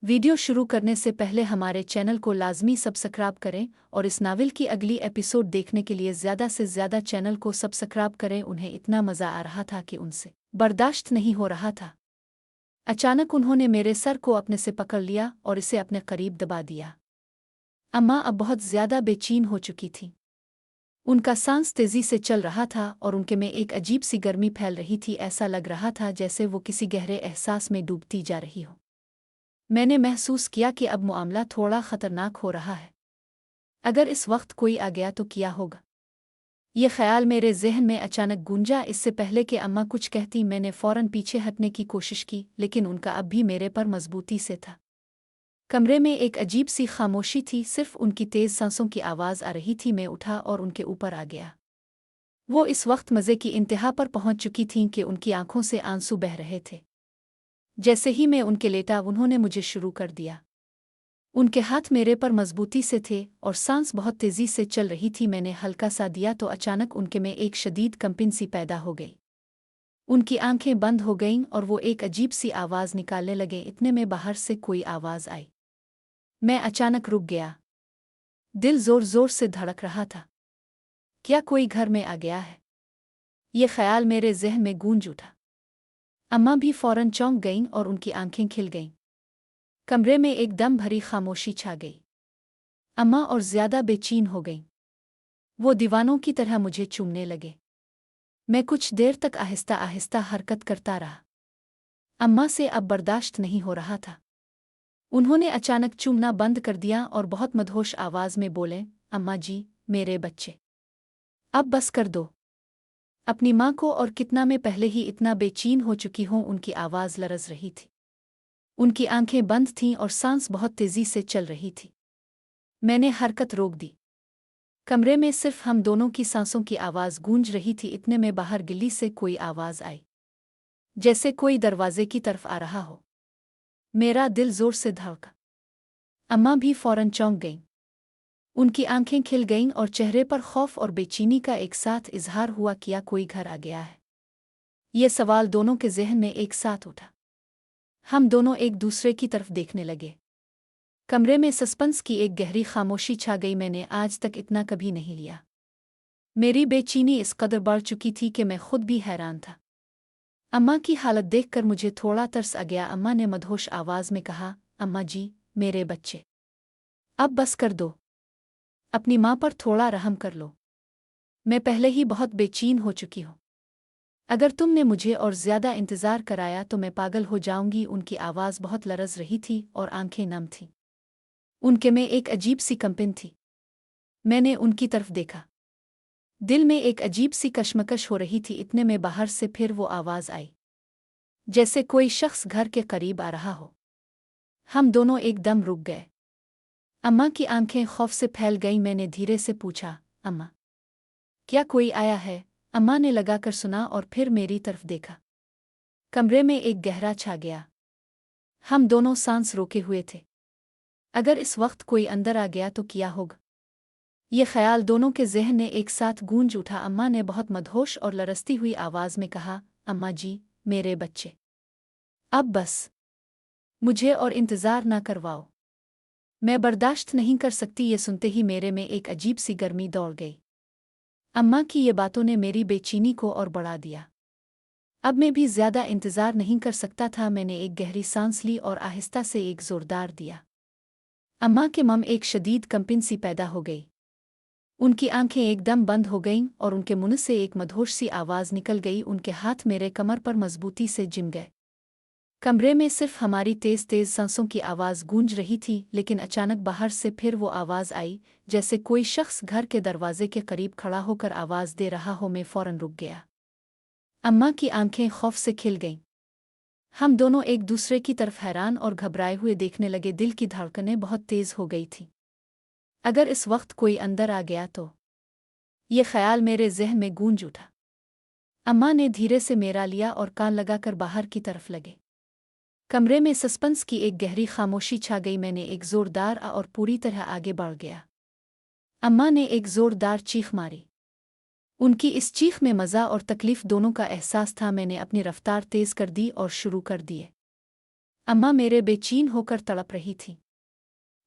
Video शुरू करने से पहले हमारे चैनल को लाजमी सब्सक्राइब करें और इस नावल की अगली एपिसोड देखने के लिए ज़्यादा से ज़्यादा चैनल को सब्सक्राइब करें। उन्हें इतना मज़ा आ रहा था कि उनसे बर्दाश्त नहीं हो रहा था। अचानक उन्होंने मेरे सर को अपने से पकड़ लिया और इसे अपने करीब दबा दिया। अम्मा अब बहुत ज़्यादा बेचैन हो चुकी थी। उनका सांस तेज़ी से चल रहा था और उनके में एक अजीब सी गर्मी फैल रही थी। ऐसा लग रहा था जैसे वो किसी गहरे एहसास में डूबती जा रही हो। मैंने महसूस किया कि अब मामला थोड़ा ख़तरनाक हो रहा है। अगर इस वक्त कोई आ गया तो क्या होगा? ये ख्याल मेरे जहन में अचानक गूंजा। इससे पहले कि अम्मा कुछ कहती मैंने फ़ौरन पीछे हटने की कोशिश की, लेकिन उनका अब भी मेरे पर मजबूती से था। कमरे में एक अजीब सी खामोशी थी, सिर्फ उनकी तेज़ सांसों की आवाज़ आ रही थी। मैं उठा और उनके ऊपर आ गया। वो इस वक्त मज़े की इंतहा पर पहुंच चुकी थीं कि उनकी आंखों से आंसू बह रहे थे। जैसे ही मैं उनके लेटा, उन्होंने मुझे शुरू कर दिया। उनके हाथ मेरे पर मजबूती से थे और सांस बहुत तेज़ी से चल रही थी। मैंने हल्का सा दिया तो अचानक उनके में एक शदीद कंपन सी पैदा हो गई। उनकी आंखें बंद हो गईं और वो एक अजीब सी आवाज़ निकालने लगे। इतने में बाहर से कोई आवाज़ आई। मैं अचानक रुक गया। दिल ज़ोर ज़ोर से धड़क रहा था। क्या कोई घर में आ गया है? ये ख्याल मेरे जहन में गूंज उठा। अम्मा भी फ़ौरन चौंक गईं और उनकी आंखें खिल गईं। कमरे में एकदम भरी खामोशी छा गई। अम्मा और ज़्यादा बेचैन हो गईं। वो दीवानों की तरह मुझे चूमने लगे। मैं कुछ देर तक आहिस्ता आहिस्ता हरकत करता रहा। अम्मा से अब बर्दाश्त नहीं हो रहा था। उन्होंने अचानक चूमना बंद कर दिया और बहुत मदहोश आवाज़ में बोले, अम्मा जी, मेरे बच्चे, अब बस कर दो। अपनी माँ को और कितना मैं पहले ही इतना बेचैन हो चुकी हूँ। उनकी आवाज़ लरज़ रही थी। उनकी आंखें बंद थीं और सांस बहुत तेज़ी से चल रही थी। मैंने हरकत रोक दी। कमरे में सिर्फ हम दोनों की सांसों की आवाज़ गूंज रही थी। इतने में बाहर गिल्ली से कोई आवाज़ आई, जैसे कोई दरवाजे की तरफ आ रहा हो। मेरा दिल जोर से धड़का। अम्मा भी फ़ौरन चौंक गईं। उनकी आंखें खिल गईं और चेहरे पर खौफ और बेचैनी का एक साथ इजहार हुआ। क्या कोई घर आ गया है? ये सवाल दोनों के जहन में एक साथ उठा। हम दोनों एक दूसरे की तरफ देखने लगे। कमरे में सस्पेंस की एक गहरी खामोशी छा गई। मैंने आज तक इतना कभी नहीं लिया। मेरी बेचैनी इस कदर बढ़ चुकी थी कि मैं खुद भी हैरान था। अम्मा की हालत देखकर मुझे थोड़ा तरस आ गया। अम्मा ने मदहोश आवाज़ में कहा, अम्मा जी, मेरे बच्चे, अब बस कर दो। अपनी माँ पर थोड़ा रहम कर लो। मैं पहले ही बहुत बेचैन हो चुकी हूँ। अगर तुमने मुझे और ज़्यादा इंतज़ार कराया तो मैं पागल हो जाऊंगी। उनकी आवाज़ बहुत लरज़ रही थी और आंखें नम थीं। उनके में एक अजीब सी कंपन थी। मैंने उनकी तरफ देखा। दिल में एक अजीब सी कशमकश हो रही थी। इतने में बाहर से फिर वो आवाज़ आई, जैसे कोई शख्स घर के करीब आ रहा हो। हम दोनों एकदम रुक गए। अम्मा की आंखें खौफ से फैल गईं। मैंने धीरे से पूछा, अम्मा, क्या कोई आया है? अम्मा ने लगाकर सुना और फिर मेरी तरफ देखा। कमरे में एक गहरा छा गया। हम दोनों सांस रोके हुए थे। अगर इस वक्त कोई अंदर आ गया तो क्या होगा? ये ख्याल दोनों के जहन में एक साथ गूंज उठा। अम्मा ने बहुत मदहोश और लरसती हुई आवाज़ में कहा, अम्मा जी, मेरे बच्चे, अब बस। मुझे और इंतज़ार ना करवाओ। मैं बर्दाश्त नहीं कर सकती। ये सुनते ही मेरे में एक अजीब सी गर्मी दौड़ गई। अम्मा की ये बातों ने मेरी बेचैनी को और बढ़ा दिया। अब मैं भी ज़्यादा इंतज़ार नहीं कर सकता था। मैंने एक गहरी सांस ली और आहिस्ता से एक ज़ोरदार दिया। अम्मा के मुंह एक शदीद कंपन सी पैदा हो गई। उनकी आंखें एकदम बंद हो गईं और उनके मुंह से एक मदहोश सी आवाज़ निकल गई। उनके हाथ मेरे कमर पर मजबूती से जिम गए। कमरे में सिर्फ हमारी तेज़ तेज़ सांसों की आवाज़ गूंज रही थी। लेकिन अचानक बाहर से फिर वो आवाज़ आई, जैसे कोई शख्स घर के दरवाजे के करीब खड़ा होकर आवाज़ दे रहा हो। मैं फ़ौरन रुक गया। अम्मा की आंखें खौफ से खिल गईं। हम दोनों एक दूसरे की तरफ हैरान और घबराए हुए देखने लगे। दिल की धड़कनें बहुत तेज़ हो गई थीं। अगर इस वक्त कोई अंदर आ गया तो? ये ख्याल मेरे जहन में गूंज उठा। अम्मा ने धीरे से मेरा लिया और कान लगाकर बाहर की तरफ लगे। कमरे में सस्पेंस की एक गहरी खामोशी छा गई। मैंने एक ज़ोरदार और पूरी तरह आगे बढ़ गया। अम्मा ने एक ज़ोरदार चीख मारी। उनकी इस चीख में मज़ा और तकलीफ़ दोनों का एहसास था। मैंने अपनी रफ़्तार तेज़ कर दी और शुरू कर दिए। अम्मा मेरे बेचैन होकर तड़प रही थी।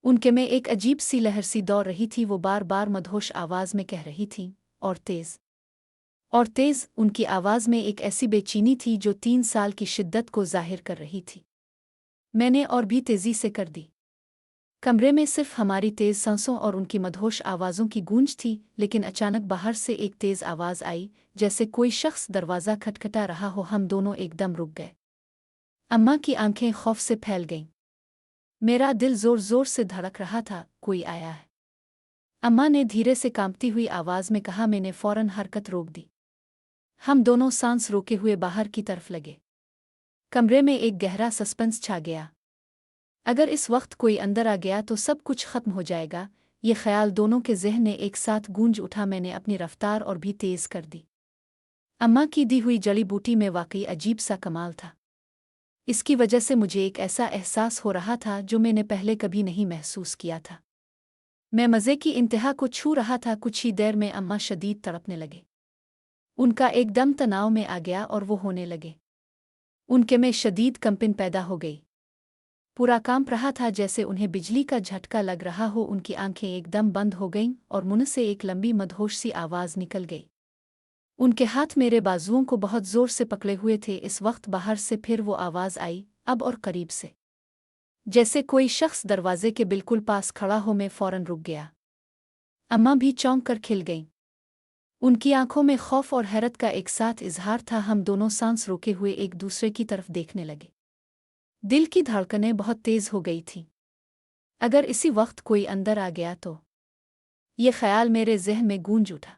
उनके में एक अजीब सी लहर सी दौड़ रही थी। वो बार बार मदहोश आवाज में कह रही थी, और तेज। उनकी आवाज में एक ऐसी बेचैनी थी जो 3 साल की शिद्दत को जाहिर कर रही थी। मैंने और भी तेजी से कर दी। कमरे में सिर्फ हमारी तेज सांसों और उनकी मदहोश आवाज़ों की गूंज थी, लेकिन अचानक बाहर से एक तेज आवाज़ आई, जैसे कोई शख्स दरवाज़ा खटखटा रहा हो। हम दोनों एकदम रुक गए। अम्मा की आंखें खौफ से फैल गईं। मेरा दिल जोर जोर से धड़क रहा था, कोई आया है। अम्मा ने धीरे से कांपती हुई आवाज़ में कहा। मैंने फौरन हरकत रोक दी। हम दोनों सांस रोके हुए बाहर की तरफ लगे। कमरे में एक गहरा सस्पेंस छा गया। अगर इस वक्त कोई अंदर आ गया तो सब कुछ खत्म हो जाएगा। ये ख्याल दोनों के ज़हन में एक साथ गूंज उठा। मैंने अपनी रफ्तार और भी तेज़ कर दी। अम्मा की दी हुई जड़ी बूटी में वाकई अजीब सा कमाल था। इसकी वजह से मुझे एक ऐसा एहसास हो रहा था जो मैंने पहले कभी नहीं महसूस किया था। मैं मज़े की इंतहा को छू रहा था। कुछ ही देर में अम्मा शदीद तड़पने लगे। उनका एकदम तनाव में आ गया और वो होने लगे। उनके में शदीद कंपन पैदा हो गई। पूरा कांप रहा था जैसे उन्हें बिजली का झटका लग रहा हो। उनकी आंखें एकदम बंद हो गईं और मुंह से एक लंबी मदहोश सी आवाज़ निकल गई। उनके हाथ मेरे बाजुओं को बहुत जोर से पकड़े हुए थे। इस वक्त बाहर से फिर वो आवाज़ आई, अब और करीब से, जैसे कोई शख्स दरवाजे के बिल्कुल पास खड़ा हो। मैं फौरन रुक गया। अम्मा भी चौंक कर खिल गईं। उनकी आंखों में खौफ और हैरत का एक साथ इजहार था। हम दोनों सांस रोके हुए एक दूसरे की तरफ देखने लगे। दिल की धड़कनें बहुत तेज हो गई थीं। अगर इसी वक्त कोई अंदर आ गया तो? ये ख्याल मेरे ज़हन में गूंज उठा।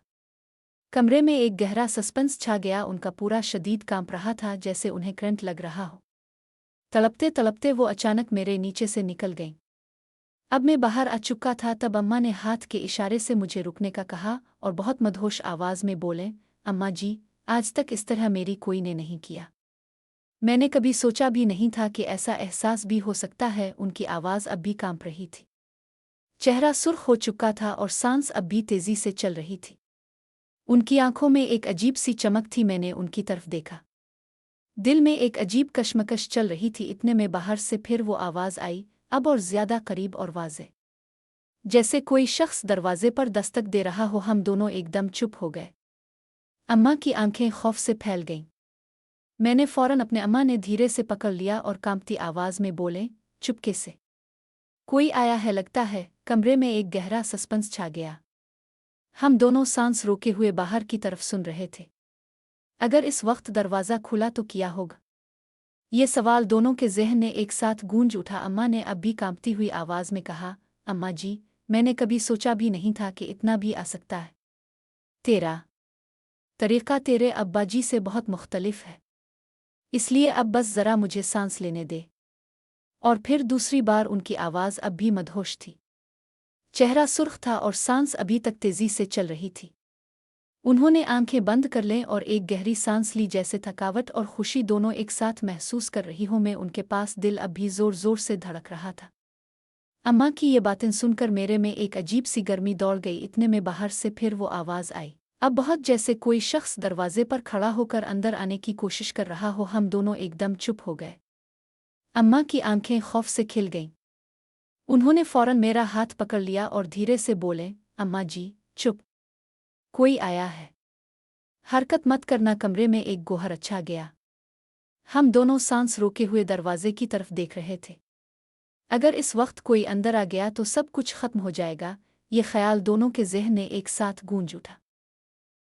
कमरे में एक गहरा सस्पेंस छा गया। उनका पूरा शदीद कांप रहा था, जैसे उन्हें करंट लग रहा हो। तड़पते तड़पते वो अचानक मेरे नीचे से निकल गईं। अब मैं बाहर आ चुका था। तब अम्मा ने हाथ के इशारे से मुझे रुकने का कहा और बहुत मदहोश आवाज़ में बोले, अम्मा जी, आज तक इस तरह मेरी कोई ने नहीं किया। मैंने कभी सोचा भी नहीं था कि ऐसा एहसास भी हो सकता है। उनकी आवाज़ अब भी कांप रही थी। चेहरा सुर्ख हो चुका था और सांस अब भी तेजी से चल रही थी। उनकी आंखों में एक अजीब सी चमक थी। मैंने उनकी तरफ देखा। दिल में एक अजीब कशमकश चल रही थी। इतने में बाहर से फिर वो आवाज़ आई, अब और ज्यादा करीब और वाज़े, जैसे कोई शख्स दरवाजे पर दस्तक दे रहा हो। हम दोनों एकदम चुप हो गए। अम्मा की आंखें खौफ से फैल गईं। मैंने फौरन अपने अम्मा ने धीरे से पकड़ लिया और कांपती आवाज़ में बोले, चुपके से, कोई आया है लगता है। कमरे में एक गहरा सस्पेंस छा गया। हम दोनों सांस रोके हुए बाहर की तरफ सुन रहे थे। अगर इस वक्त दरवाज़ा खुला तो क्या होगा? ये सवाल दोनों के ज़हन में एक साथ गूंज उठा। अम्मा ने अब भी कांपती हुई आवाज़ में कहा, अम्मा जी, मैंने कभी सोचा भी नहीं था कि इतना भी आ सकता है। तेरा तरीक़ा तेरे अब्बा जी से बहुत मुख्तलिफ है, इसलिए अब बस ज़रा मुझे सांस लेने दे। और फिर दूसरी बार उनकी आवाज़ अब भी मदहोश थी। चेहरा सुर्ख था और सांस अभी तक तेजी से चल रही थी। उन्होंने आंखें बंद कर लें और एक गहरी सांस ली, जैसे थकावट और खुशी दोनों एक साथ महसूस कर रही हो। मैं उनके पास, दिल अब भी जोर जोर से धड़क रहा था। अम्मा की ये बातें सुनकर मेरे में एक अजीब सी गर्मी दौड़ गई। इतने में बाहर से फिर वो आवाज़ आई, अब बहुत, जैसे कोई शख्स दरवाजे पर खड़ा होकर अंदर आने की कोशिश कर रहा हो। हम दोनों एकदम चुप हो गए। अम्मा की आंखें खौफ से खिल गईं। उन्होंने फौरन मेरा हाथ पकड़ लिया और धीरे से बोले, अम्मा जी, चुप, कोई आया है, हरकत मत करना। कमरे में एक गोहर अच्छा गया। हम दोनों सांस रोके हुए दरवाजे की तरफ देख रहे थे। अगर इस वक्त कोई अंदर आ गया तो सब कुछ खत्म हो जाएगा। ये ख्याल दोनों के ज़हन में एक साथ गूंज उठा।